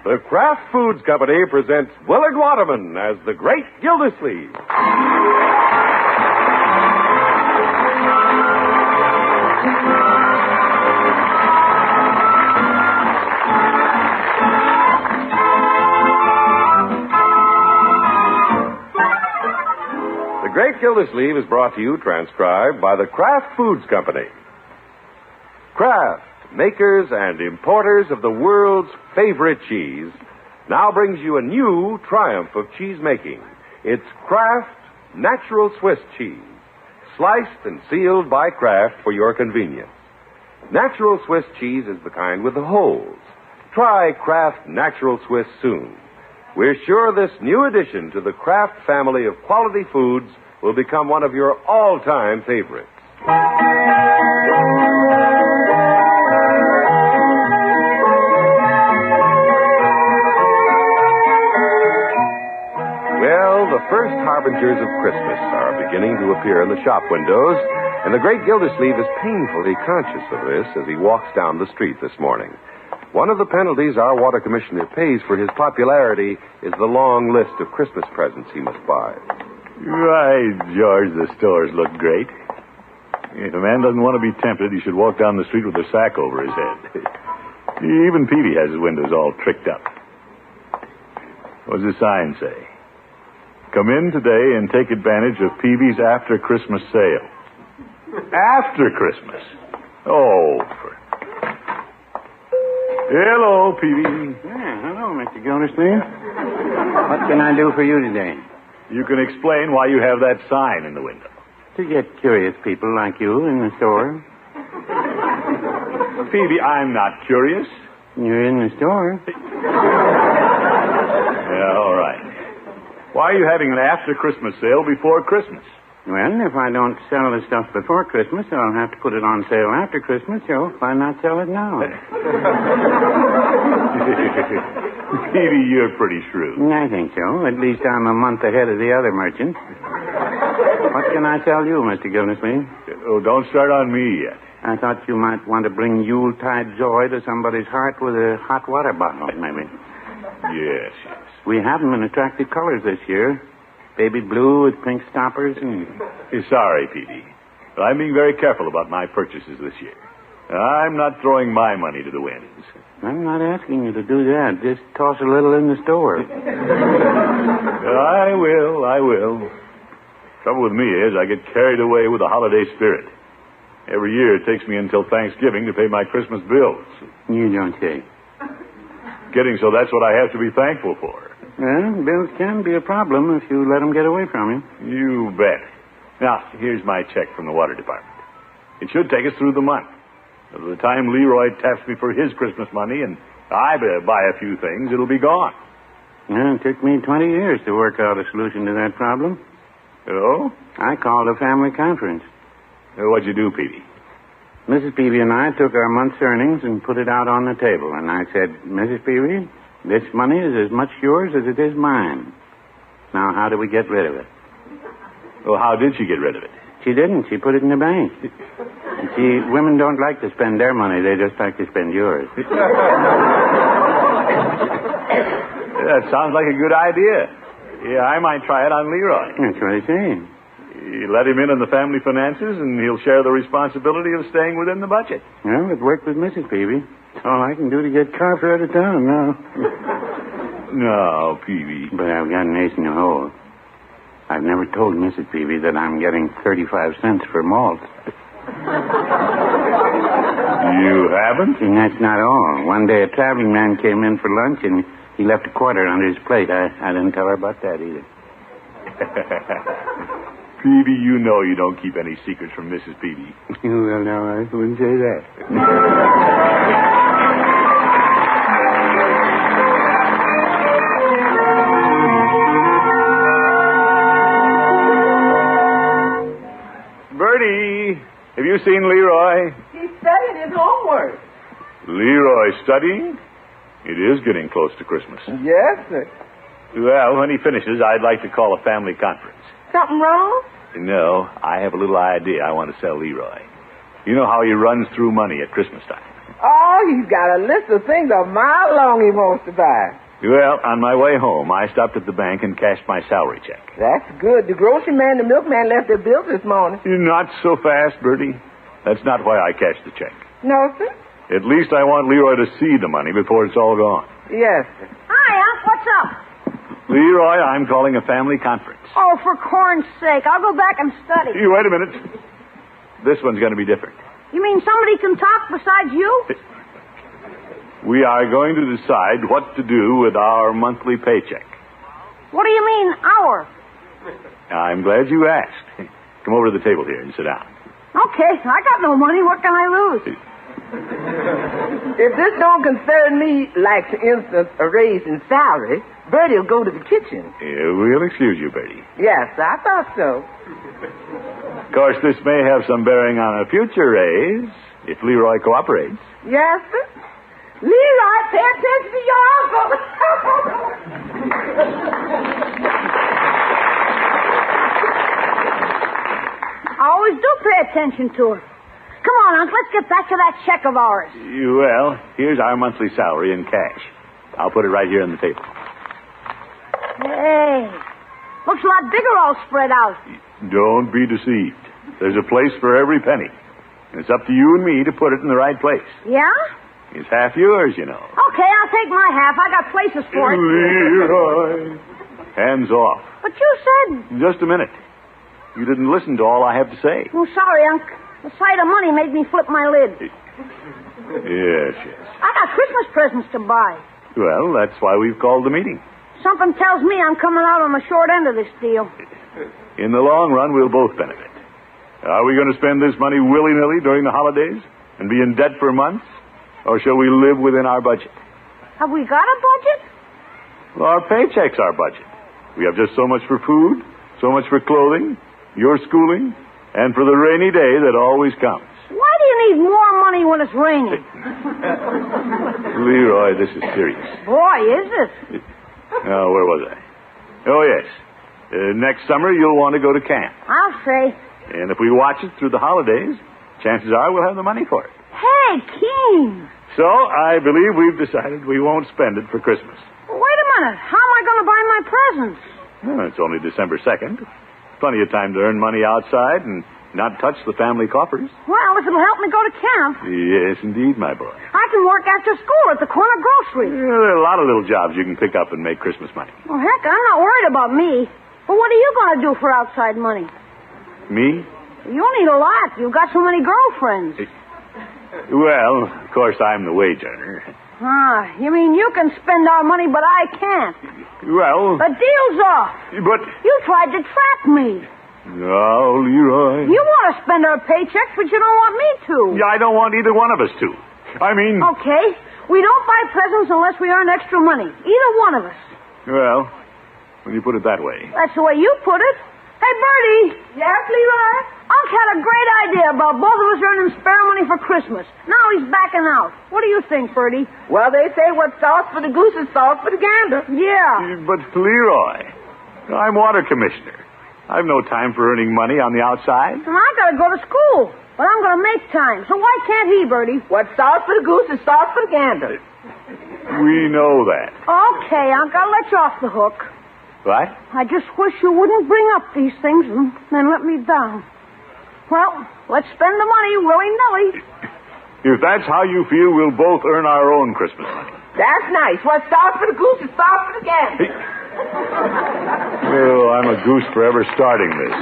The Kraft Foods Company presents Willard Waterman as the Great Gildersleeve. The Great Gildersleeve is brought to you, transcribed by the Kraft Foods Company. Kraft, makers and importers of the world's favorite cheese, now brings you a new triumph of cheese making. It's Kraft Natural Swiss cheese, sliced and sealed by Kraft for your convenience. Natural Swiss cheese is the kind with the holes. Try Kraft Natural Swiss soon. We're sure this new addition to the Kraft family of quality foods will become one of your all-time favorites. Well, the first harbingers of Christmas are beginning to appear in the shop windows, and the Great Gildersleeve is painfully conscious of this as he walks down the street this morning. One of the penalties our water commissioner pays for his popularity is the long list of Christmas presents he must buy. Right, George, the stores look great. If a man doesn't want to be tempted, he should walk down the street with a sack over his head. Even Peavy has his windows all tricked up. What does the sign say? Come in today and take advantage of Peavy's after-Christmas sale. After Christmas? Oh, Hello, Peavy. Hello, Mr. Gildersleeve. What can I do for you today? You can explain why you have that sign in the window. To get curious people like you in the store. Peavy, I'm not curious. You're in the store. Yeah, all right. Why are you having an after-Christmas sale before Christmas? Well, if I don't sell the stuff before Christmas, I'll have to put it on sale after Christmas, so why not sell it now? Peavy, you're pretty shrewd. I think so. At least I'm a month ahead of the other merchants. What can I tell you, Mr. Gildersleeve? Oh, don't start on me yet. I thought you might want to bring Yuletide joy to somebody's heart with a hot water bottle, maybe. Yes. We have them in attractive colors this year. Baby blue with pink stoppers and... Sorry, Peavy, but I'm being very careful about my purchases this year. I'm not throwing my money to the winds. I'm not asking you to do that. Just toss a little in the store. I will. Trouble with me is I get carried away with the holiday spirit. Every year it takes me until Thanksgiving to pay my Christmas bills. You don't say. Getting so that's what I have to be thankful for. Well, bills can be a problem if you let them get away from you. You bet. Now, here's my check from the water department. It should take us through the month. By the time Leroy taps me for his Christmas money and I buy a few things, it'll be gone. Well, it took me 20 years to work out a solution to that problem. Oh? I called a family conference. What'd you do, Peavy? Mrs. Peavy and I took our month's earnings and put it out on the table. And I said, Mrs. Peavy, this money is as much yours as it is mine. Now, how do we get rid of it? Well, how did she get rid of it? She didn't. She put it in the bank. See, women don't like to spend their money. They just like to spend yours. That sounds like a good idea. Yeah, I might try it on Leroy. That's what I say. You let him in on the family finances, and he'll share the responsibility of staying within the budget. Well, it worked with Mrs. Peavy. That's all I can do to get Carter out of town now. No, Peavy. But I've got an ace in the hole. I've never told Mrs. Peavy that I'm getting 35 cents for malt. You haven't? And that's not all. One day a traveling man came in for lunch, and he left a quarter under his plate. I didn't tell her about that either. Peavy, you know you don't keep any secrets from Mrs. Peavy. Well, no, I wouldn't say that. Bertie, have you seen Leroy? He's studying his homework. Leroy studying? It is getting close to Christmas. Yes, sir. Well, when he finishes, I'd like to call a family conference. Something wrong? No, I have a little idea I want to sell Leroy. You know how he runs through money at Christmas time. Oh, he's got a list of things a mile long he wants to buy. Well, on my way home, I stopped at the bank and cashed my salary check. That's good. The grocery man and the milkman left their bills this morning. Not so fast, Bertie. That's not why I cashed the check. No, sir? At least I want Leroy to see the money before it's all gone. Yes, sir. Hi, Unc. What's up? Leroy, I'm calling a family conference. Oh, for corn's sake. I'll go back and study. You wait a minute. This one's going to be different. You mean somebody can talk besides you? We are going to decide what to do with our monthly paycheck. What do you mean, our? I'm glad you asked. Come over to the table here and sit down. Okay, I got no money. What can I lose? If this don't concern me, like, for instance, a raise in salary, Bertie will go to the kitchen. We'll excuse you, Bertie. Yes, I thought so. Of course, this may have some bearing on a future raise, if Leroy cooperates. Yes, sir? Leroy, pay attention to your uncle. I always do pay attention to her. Come on, Unc, let's get back to that check of ours. Well, here's our monthly salary in cash. I'll put it right here on the table. Hey, looks a lot bigger all spread out. Don't be deceived. There's a place for every penny. And it's up to you and me to put it in the right place. Yeah? It's half yours, you know. Okay, I'll take my half. I got places for it. Leroy. Hands off. But you said... Just a minute. You didn't listen to all I have to say. Oh, sorry, Unc. The sight of money made me flip my lid. Yes. I got Christmas presents to buy. Well, that's why we've called the meeting. Something tells me I'm coming out on the short end of this deal. In the long run, we'll both benefit. Are we going to spend this money willy-nilly during the holidays and be in debt for months? Or shall we live within our budget? Have we got a budget? Well, our paycheck's our budget. We have just so much for food, so much for clothing, your schooling, and for the rainy day that always comes. Why do you need more money when it's raining? Leroy, this is serious. Boy, is it? Now, where was I? Oh, yes. Next summer, you'll want to go to camp. I'll say. And if we watch it through the holidays, chances are we'll have the money for it. Hey, Keen. So, I believe we've decided we won't spend it for Christmas. Wait a minute. How am I going to buy my presents? Well, it's only December 2nd. Plenty of time to earn money outside and not touch the family coffers. Well, if it'll help me go to camp. Yes, indeed, my boy. I can work after school at the corner grocery. There are a lot of little jobs you can pick up and make Christmas money. Well, heck, I'm not worried about me. But what are you going to do for outside money? Me? You'll need a lot. You've got so many girlfriends. Well, of course, I'm the wage earner. Ah, you mean you can spend our money, but I can't. Well... The deal's off. But... You tried to trap me. No, Leroy. You want to spend our paycheck, but you don't want me to. Yeah, I don't want either one of us to. I mean... Okay. We don't buy presents unless we earn extra money. Either one of us. Well, when you put it that way... That's the way you put it. Hey, Bertie. Yes, Leroy? Unc had a great idea about both of us earning spare money for Christmas. Now he's backing out. What do you think, Bertie? Well, they say what's sauce for the goose is sauce for the gander. Yeah. But, Leroy, I'm water commissioner. I've no time for earning money on the outside. And I gotta go to school. But I'm gonna make time. So why can't he, Bertie? What's sauce for the goose is sauce for the gander. We know that. Okay, Unc, I'll let you off the hook. What? I just wish you wouldn't bring up these things and then let me down. Well, let's spend the money willy-nilly. If that's how you feel, we'll both earn our own Christmas money. That's nice. What's sauce for the goose is sauce for the gander. Oh, I'm a goose for ever starting this.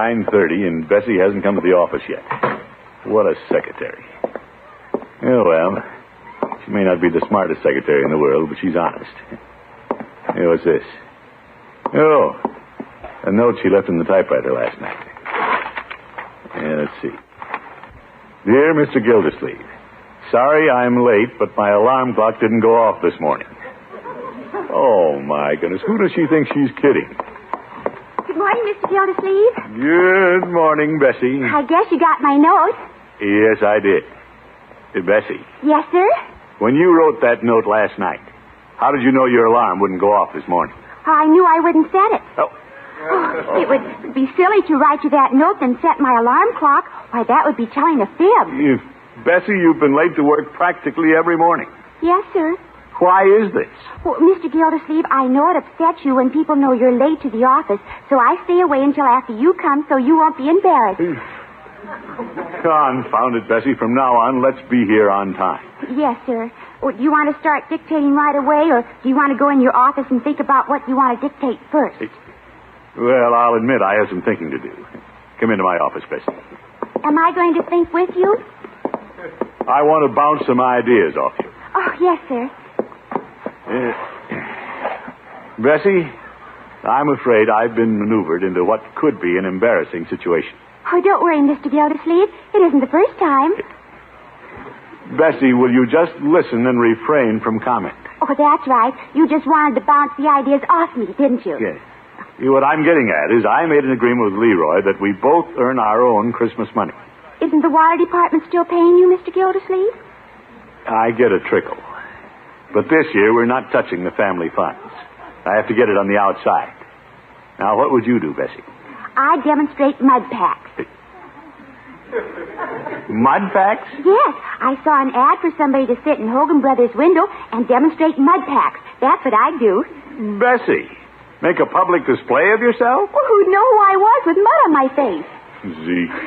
9:30, and Bessie hasn't come to the office yet. What a secretary. Oh, well, she may not be the smartest secretary in the world, but she's honest. Hey, what's this? Oh, a note she left in the typewriter last night. Yeah, let's see. Dear Mr. Gildersleeve, sorry I'm late, but my alarm clock didn't go off this morning. Oh, my goodness. Who does she think she's kidding? Good morning, Mr. Gildersleeve. Good morning, Bessie. I guess you got my note. Yes, I did. Bessie, Yes, sir? when you wrote that note last night, how did you know your alarm wouldn't go off this morning? I knew I wouldn't set it. Oh, It would be silly to write you that note and set my alarm clock. Why, that would be telling a fib. Bessie, you've been late to work practically every morning. Yes, sir. Why is this? Well, Mr. Gildersleeve, I know it upsets you when people know you're late to the office, so I stay away until after you come so you won't be embarrassed. Confound it, Bessie. From now on, let's be here on time. Yes, sir. Well, do you want to start dictating right away, or do you want to go in your office and think about what you want to dictate first? Well, I'll admit I have some thinking to do. Come into my office, Bessie. Am I going to think with you? I want to bounce some ideas off you. Oh, yes, sir. Bessie, I'm afraid I've been maneuvered into what could be an embarrassing situation. Oh, don't worry, Mr. Gildersleeve. It isn't the first time. Bessie, will you just listen and refrain from comment? Oh, that's right. You just wanted to bounce the ideas off me, didn't you? Yes. What I'm getting at is I made an agreement with Leroy that we both earn our own Christmas money. Isn't the water department still paying you, Mr. Gildersleeve? I get a trickle. But this year, we're not touching the family funds. I have to get it on the outside. Now, what would you do, Bessie? I demonstrate mud packs. Mud packs? Yes, I saw an ad for somebody to sit in Hogan Brothers' window and demonstrate mud packs. That's what I'd do. Bessie, make a public display of yourself? Well, who'd know who I was with mud on my face? Zeke.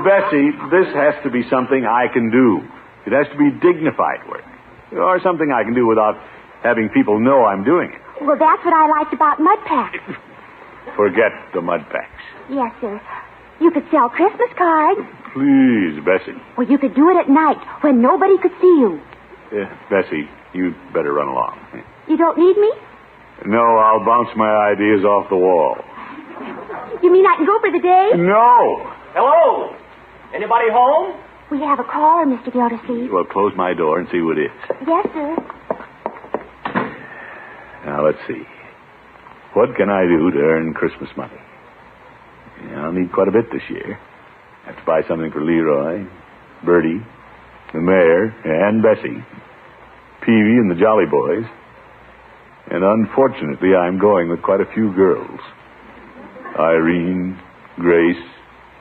Bessie, this has to be something I can do. It has to be dignified work. Or something I can do without having people know I'm doing it. Well, that's what I liked about mud packs. Forget the mud packs. Yes, sir. You could sell Christmas cards. Please, Bessie. Well, you could do it at night when nobody could see you. Bessie, you'd better run along. You don't need me? No, I'll bounce my ideas off the wall. You mean I can go for the day? No! Hello? Anybody home? We have a caller, Mr. Gildersleeve. Well, close my door and see who it is. Yes, sir. Now, let's see. What can I do to earn Christmas money? I'll need quite a bit this year. I have to buy something for Leroy, Bertie, the mayor, and Bessie, Peavy and the Jolly Boys. And unfortunately, I'm going with quite a few girls. Irene, Grace,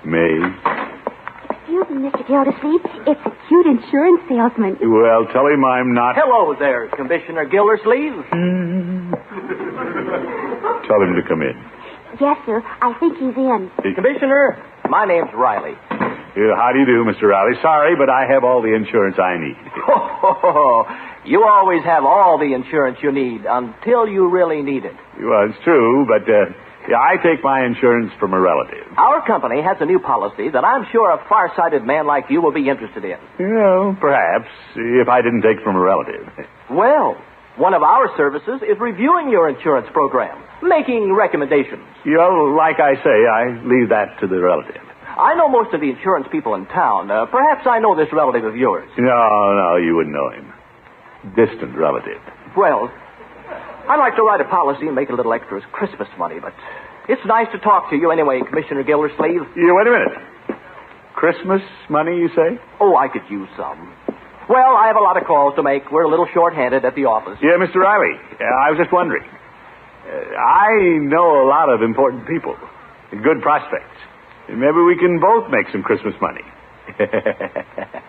May. Excuse me, Mr. Gildersleeve. It's a cute insurance salesman. Well, tell him I'm not... Hello there, Commissioner Gildersleeve. Tell him to come in. Yes, sir. I think he's in. Commissioner, my name's Riley. How do you do, Mr. Riley? Sorry, but I have all the insurance I need. You always have all the insurance you need until you really need it. Well, it's true, but I take my insurance from a relative. Our company has a new policy that I'm sure a far-sighted man like you will be interested in. Perhaps, if I didn't take from a relative. Well, one of our services is reviewing your insurance program, making recommendations. Like I say, I leave that to the relative. I know most of the insurance people in town. Perhaps I know this relative of yours. No, you wouldn't know him. Distant relative. Well, I'd like to write a policy and make a little extra as Christmas money, but it's nice to talk to you anyway, Commissioner Gildersleeve. Wait a minute. Christmas money, you say? Oh, I could use some. Well, I have a lot of calls to make. We're a little short-handed at the office. Yeah, Mr. Riley. I was just wondering. I know a lot of important people. Good prospects. Maybe we can both make some Christmas money.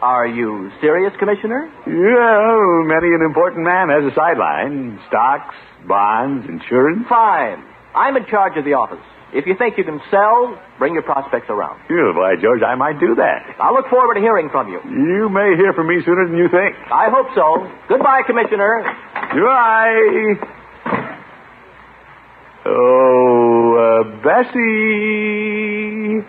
Are you serious, Commissioner? Yeah, many an important man has a sideline. Stocks, bonds, insurance. Fine. I'm in charge of the office. If you think you can sell, bring your prospects around. By George, I might do that. I'll look forward to hearing from you. You may hear from me sooner than you think. I hope so. Goodbye, Commissioner. Goodbye. Bessie.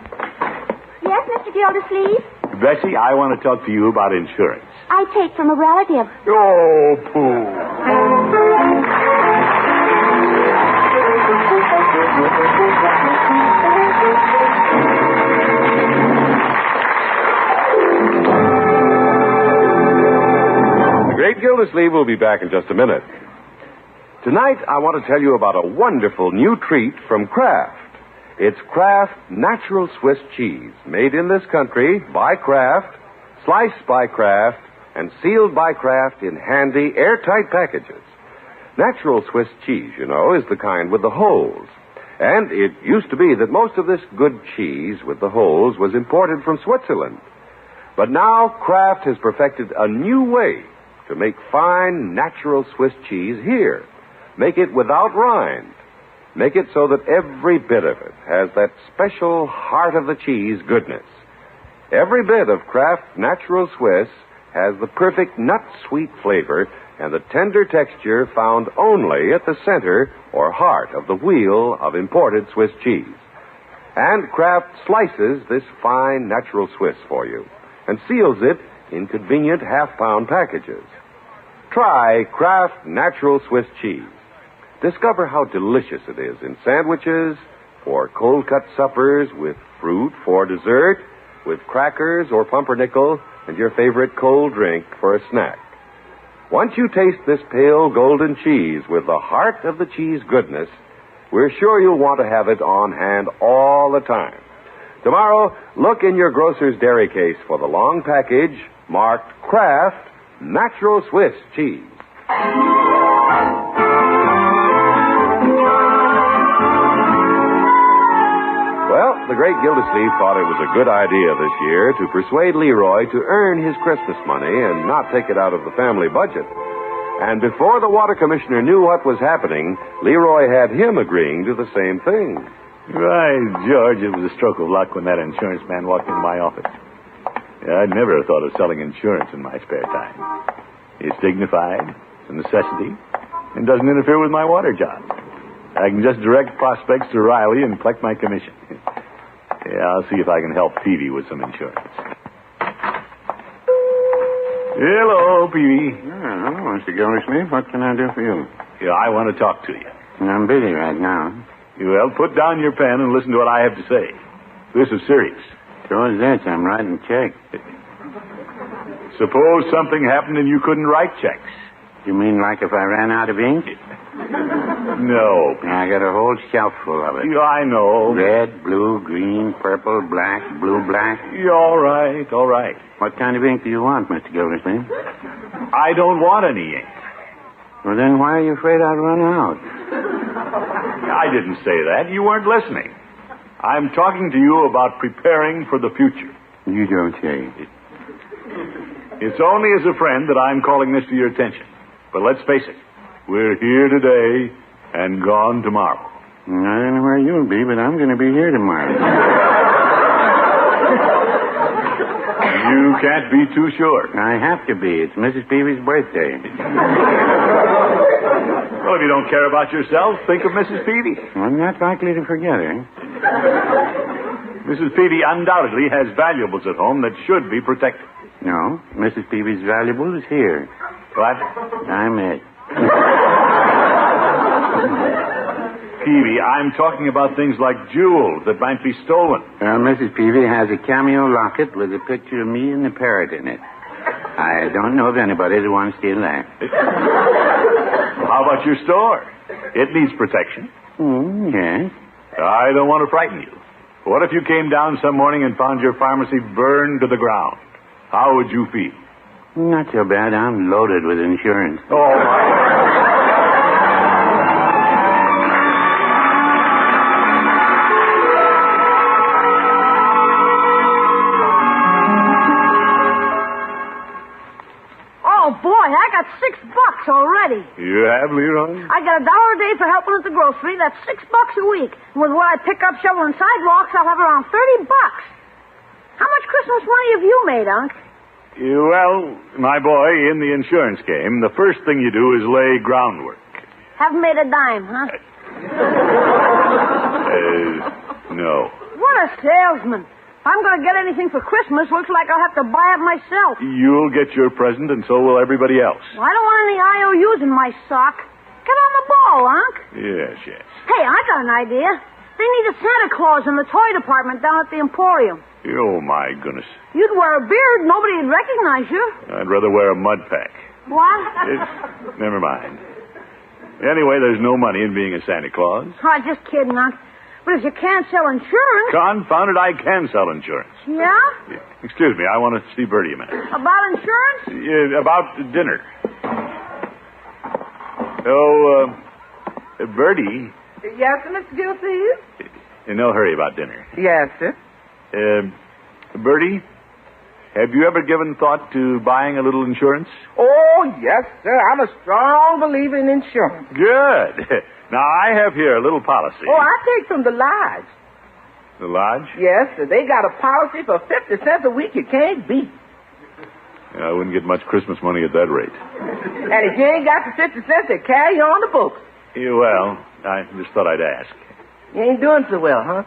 Yes, Mr. Gildersleeve? Bessie, I want to talk to you about insurance. I take from a relative. Oh, pooh. The Great Gildersleeve will be back in just a minute. Tonight, I want to tell you about a wonderful new treat from Kraft. It's Kraft Natural Swiss Cheese, made in this country by Kraft, sliced by Kraft, and sealed by Kraft in handy, airtight packages. Natural Swiss cheese, you know, is the kind with the holes. And it used to be that most of this good cheese with the holes was imported from Switzerland. But now Kraft has perfected a new way to make fine natural Swiss cheese here. Make it without rind. Make it so that every bit of it has that special heart of the cheese goodness. Every bit of Kraft Natural Swiss has the perfect nut-sweet flavor and the tender texture found only at the center or heart of the wheel of imported Swiss cheese. And Kraft slices this fine natural Swiss for you and seals it in convenient half-pound packages. Try Kraft Natural Swiss cheese. Discover how delicious it is in sandwiches, for cold-cut suppers, with fruit for dessert, with crackers or pumpernickel, and your favorite cold drink for a snack. Once you taste this pale golden cheese with the heart of the cheese goodness, we're sure you'll want to have it on hand all the time. Tomorrow, look in your grocer's dairy case for the long package marked Kraft Natural Swiss Cheese. Well, the great Gildersleeve thought it was a good idea this year to persuade Leroy to earn his Christmas money and not take it out of the family budget. And before the water commissioner knew what was happening, Leroy had him agreeing to the same thing. Right, George, it was a stroke of luck when that insurance man walked into my office. Yeah, I'd never have thought of selling insurance in my spare time. It's dignified, it's a necessity, and doesn't interfere with my water job. I can just direct prospects to Riley and collect my commission. Yeah, I'll see if I can help Peavy with some insurance. Hello, Peavy. Hello, Mr. Gildersleeve. What can I do for you? Yeah, I want to talk to you. I'm busy right now. Well, put down your pen and listen to what I have to say. This is serious. So is this. I'm writing checks. Suppose something happened and you couldn't write checks. You mean like if I ran out of ink? No. I got a whole shelf full of it. Yeah, I know. Red, blue, green, purple, black, blue, black. Yeah, all right, all right. What kind of ink do you want, Mr. Gildersleeve? I don't want any ink. Well, then why are you afraid I'd run out? I didn't say that. You weren't listening. I'm talking to you about preparing for the future. You don't say. It's only as a friend that I'm calling this to your attention. But let's face it, we're here today and gone tomorrow. I don't know where you'll be, but I'm going to be here tomorrow. You can't be too sure. I have to be. It's Mrs. Peavy's birthday. Well, if you don't care about yourself, think of Mrs. Peavy. I'm not likely to forget her. Mrs. Peavy undoubtedly has valuables at home that should be protected. No, Mrs. Peavy's valuable is here. What? I'm it. Peavy, I'm talking about things like jewels that might be stolen. Well, Mrs. Peavy has a cameo locket with a picture of me and the parrot in it. I don't know of anybody that wants to steal that. Well, how about your store? It needs protection. Yes. I don't want to frighten you. What if you came down some morning and found your pharmacy burned to the ground? How would you feel? Not so bad. I'm loaded with insurance. Oh, my. Oh, boy, I got $6 already. You have, Leroy? I got $1 a day for helping at the grocery. That's $6 a week. And with what I pick up shoveling sidewalks, I'll have around $30. How much Christmas money have you made, Unc? Well, my boy, in the insurance game, the first thing you do is lay groundwork. Haven't made a dime, huh? No. What a salesman. If I'm going to get anything for Christmas, looks like I'll have to buy it myself. You'll get your present, and so will everybody else. Well, I don't want any IOUs in my sock. Get on the ball, Unc. Yes, yes. Hey, I got an idea. They need a Santa Claus in the toy department down at the Emporium. Oh, my goodness. You'd wear a beard, nobody'd recognize you. I'd rather wear a mud pack. What? Never mind. Anyway, there's no money in being a Santa Claus. Oh, just kidding, Unc. But if you can't sell insurance... Confound it, I can sell insurance. Yeah? Excuse me, I want to see Bertie a minute. About insurance? About dinner. Oh, Bertie. Yes, sir, Mr. Gildersleeve? In no hurry about dinner. Yes, sir. Bertie, have you ever given thought to buying a little insurance? Oh, yes, sir. I'm a strong believer in insurance. Good. Now, I have here a little policy. Oh, I take from the lodge. The lodge? Yes, sir. They got a policy for 50 cents a week you can't beat. I wouldn't get much Christmas money at that rate. And if you ain't got the 50 cents, they carry you on the books. Yeah, well, I just thought I'd ask. You ain't doing so well, huh?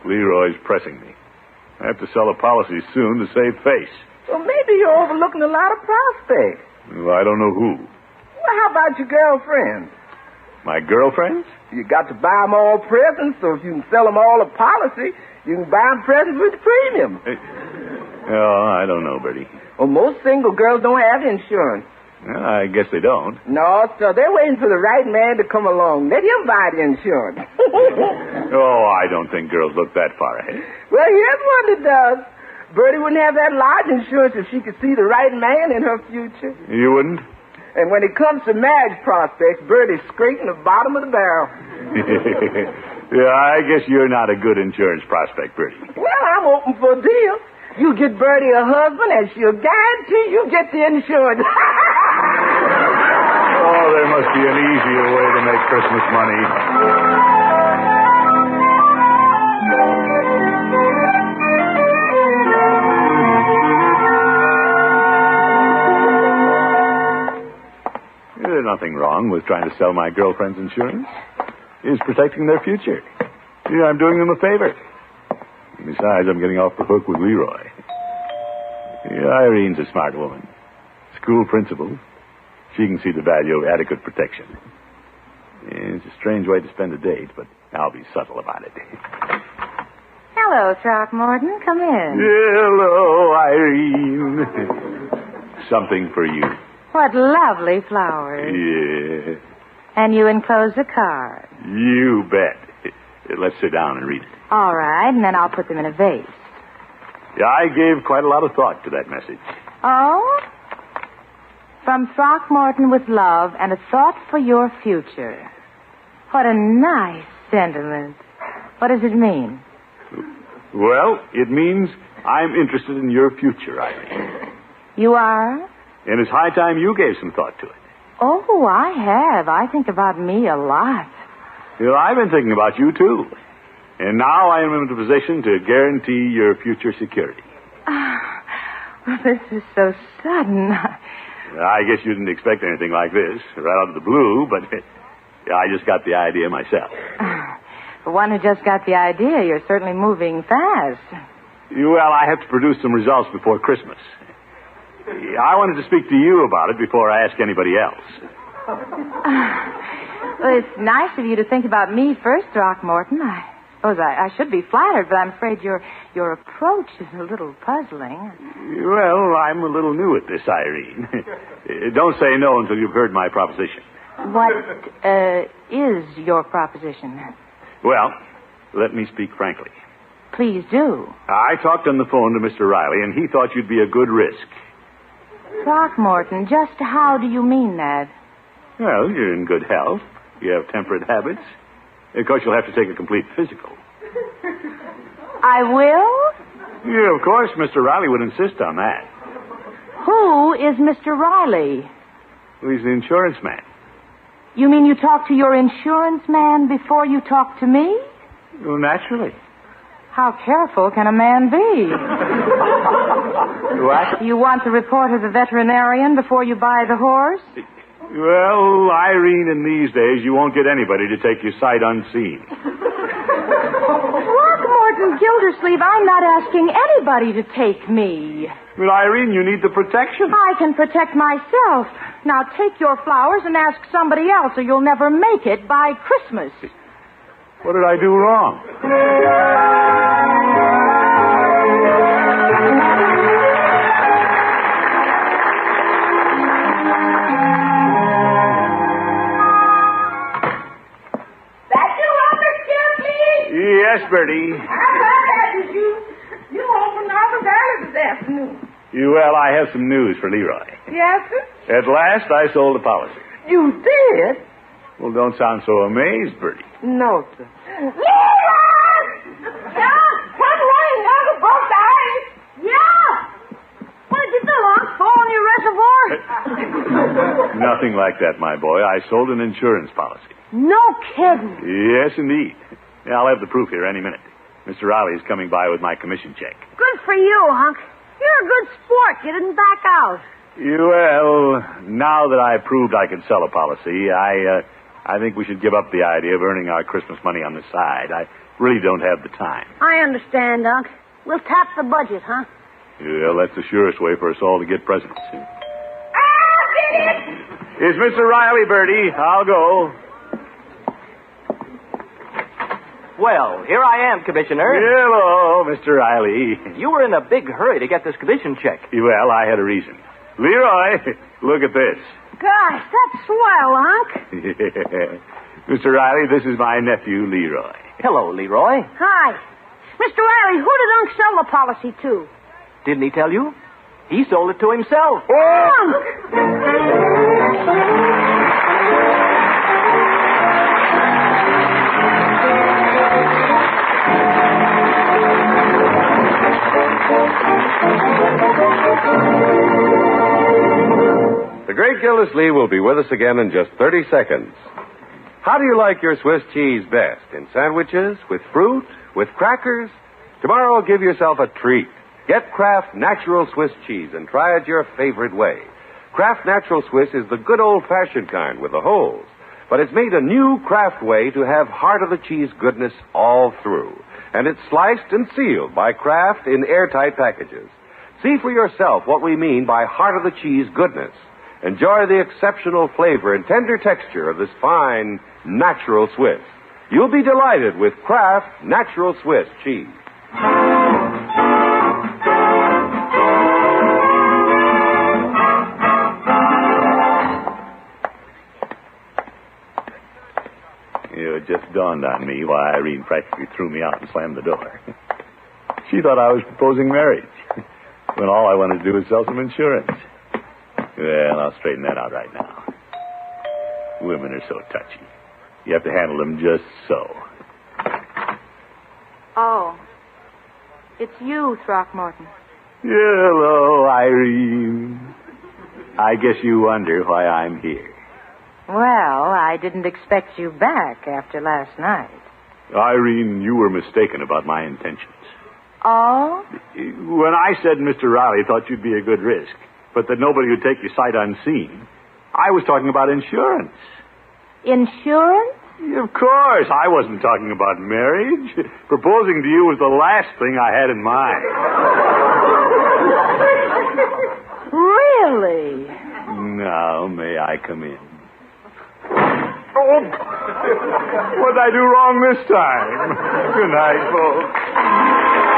Leroy's pressing me. I have to sell a policy soon to save face. Well, maybe you're overlooking a lot of prospects. Well, I don't know who. Well, how about your girlfriends? My girlfriends? You got to buy them all presents, so if you can sell them all a policy, you can buy them presents with the premium. Oh, I don't know, Bertie. Well, most single girls don't have insurance. Well, I guess they don't. No, sir. They're waiting for the right man to come along. Let him buy the insurance. Oh, I don't think girls look that far ahead. Well, here's one that does. Bertie wouldn't have that lodge insurance if she could see the right man in her future. You wouldn't? And when it comes to marriage prospects, Bertie's scraping the bottom of the barrel. Yeah, I guess you're not a good insurance prospect, Bertie. Well, I'm open for a deal. You get Bertie a husband, and she'll guarantee you get the insurance. Oh, there must be an easier way to make Christmas money. There's nothing wrong with trying to sell my girlfriend's insurance. It's protecting their future. Yeah, I'm doing them a favor. Besides, I'm getting off the hook with Leroy. Yeah, Irene's a smart woman. School principal. She can see the value of adequate protection. Yeah, it's a strange way to spend a date, but I'll be subtle about it. Hello, Throckmorton. Come in. Hello, Irene. Something for you. What lovely flowers. Yeah. And you enclosed a card. You bet. Let's sit down and read it. All right, and then I'll put them in a vase. Yeah, I gave quite a lot of thought to that message. Oh? From Throckmorton with love and a thought for your future. What a nice sentiment. What does it mean? Well, it means I'm interested in your future, Irene. You are? And it's high time you gave some thought to it. Oh, I have. I think about me a lot. Well, I've been thinking about you, too. And now I am in a position to guarantee your future security. Well, this is so sudden. I guess you didn't expect anything like this, right out of the blue, but I just got the idea myself. For one who just got the idea, you're certainly moving fast. Well, I have to produce some results before Christmas. I wanted to speak to you about it before I ask anybody else. Well, it's nice of you to think about me first, Throckmorton. I suppose I should be flattered, but I'm afraid your approach is a little puzzling. Well, I'm a little new at this, Irene. Don't say no until you've heard my proposition. What is your proposition? Well, let me speak frankly. Please do. I talked on the phone to Mr. Riley, and he thought you'd be a good risk. Throckmorton, just how do you mean that? Well, you're in good health. You have temperate habits. Of course, you'll have to take a complete physical. I will? Yeah, of course, Mr. Riley would insist on that. Who is Mr. Riley? Well, he's the insurance man. You mean you talk to your insurance man before you talk to me? Well, naturally. How careful can a man be? What? You want the report of the veterinarian before you buy the horse? Well, Irene, in these days, you won't get anybody to take you sight unseen. Throckmorton, Gildersleeve, I'm not asking anybody to take me. Well, Irene, you need the protection. I can protect myself. Now take your flowers and ask somebody else, or you'll never make it by Christmas. What did I do wrong? Bertie. You opened Arbor Valley this afternoon. Well, I have some news for Leroy. Yes, sir? At last, I sold a policy. You did? Well, don't sound so amazed, Bertie. No, sir. Leroy! Yeah? Come running now to both eyes. Yeah! What did you do, Unc? Fall in your reservoir? Nothing like that, my boy. I sold an insurance policy. No kidding. Yes, indeed. Yeah, I'll have the proof here any minute. Mr. Riley's coming by with my commission check. Good for you, Unc. You're a good sport. You didn't back out. Well, now that I proved I could sell a policy, I think we should give up the idea of earning our Christmas money on the side. I really don't have the time. I understand, Unc. We'll tap the budget, huh? Well, that's the surest way for us all to get presents. I'll get it! It's Mr. Riley, Bertie. I'll go. Well, here I am, Commissioner. Hello, Mr. Riley. You were in a big hurry to get this commission check. Well, I had a reason. Leroy, look at this. Gosh, that's swell, Unc. Mr. Riley, this is my nephew, Leroy. Hello, Leroy. Hi. Mr. Riley, who did Unc sell the policy to? Didn't he tell you? He sold it to himself. Unc! The great Gildersleeve will be with us again in just 30 seconds. How do you like your Swiss cheese best? In sandwiches, with fruit, with crackers? Tomorrow, give yourself a treat. Get Kraft Natural Swiss cheese and try it your favorite way. Kraft Natural Swiss is the good old-fashioned kind with the holes. But it's made a new Kraft way to have heart-of-the-cheese goodness all through. And it's sliced and sealed by Kraft in airtight packages. See for yourself what we mean by heart-of-the-cheese goodness. Enjoy the exceptional flavor and tender texture of this fine, natural Swiss. You'll be delighted with Kraft Natural Swiss cheese. It just dawned on me why Irene practically threw me out and slammed the door. She thought I was proposing marriage, when all I wanted to do was sell some insurance. Well, I'll straighten that out right now. Women are so touchy. You have to handle them just so. Oh. It's you, Throckmorton. Hello, Irene. I guess you wonder why I'm here. Well, I didn't expect you back after last night. Irene, you were mistaken about my intentions. Oh? When I said Mr. Riley thought you'd be a good risk, but that nobody would take you sight unseen, I was talking about insurance. Insurance? Of course. I wasn't talking about marriage. Proposing to you was the last thing I had in mind. Really? Now, may I come in? Oh, what did I do wrong this time? Good night, folks.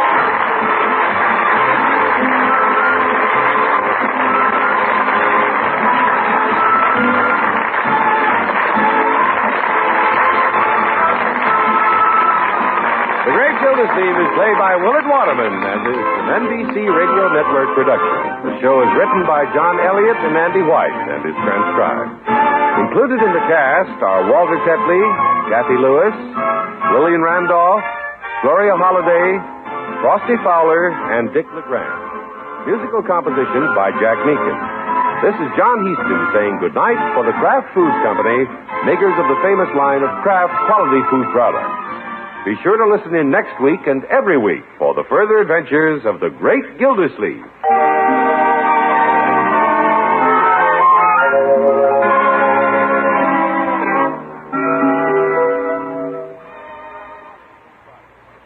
The Great Gildersleeve is played by Willard Waterman and is an NBC Radio Network production. The show is written by John Elliott and Andy White and is transcribed. Included in the cast are Walter Tetley, Kathy Lewis, Lillian Randolph, Gloria Holliday, Frosty Fowler, and Dick LeGrand. Musical compositions by Jack Meakin. This is John Heaston saying goodnight for the Kraft Foods Company, makers of the famous line of Kraft quality food products. Be sure to listen in next week and every week for the further adventures of the Great Gildersleeve.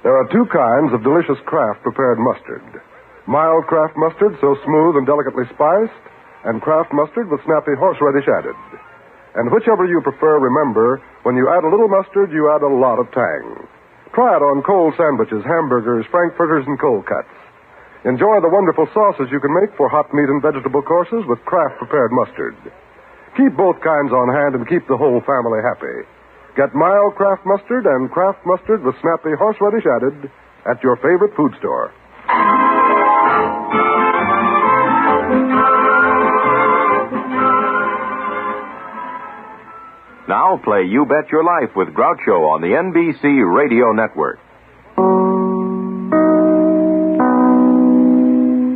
There are two kinds of delicious Kraft prepared mustard. Mild Kraft mustard, so smooth and delicately spiced, and Kraft mustard with snappy horseradish added. And whichever you prefer, remember, when you add a little mustard, you add a lot of tang. Try it on cold sandwiches, hamburgers, frankfurters, and cold cuts. Enjoy the wonderful sauces you can make for hot meat and vegetable courses with Kraft prepared mustard. Keep both kinds on hand and keep the whole family happy. Get mild Kraft Mustard and Kraft Mustard with snappy horseradish added at your favorite food store. Now play You Bet Your Life with Groucho on the NBC Radio Network.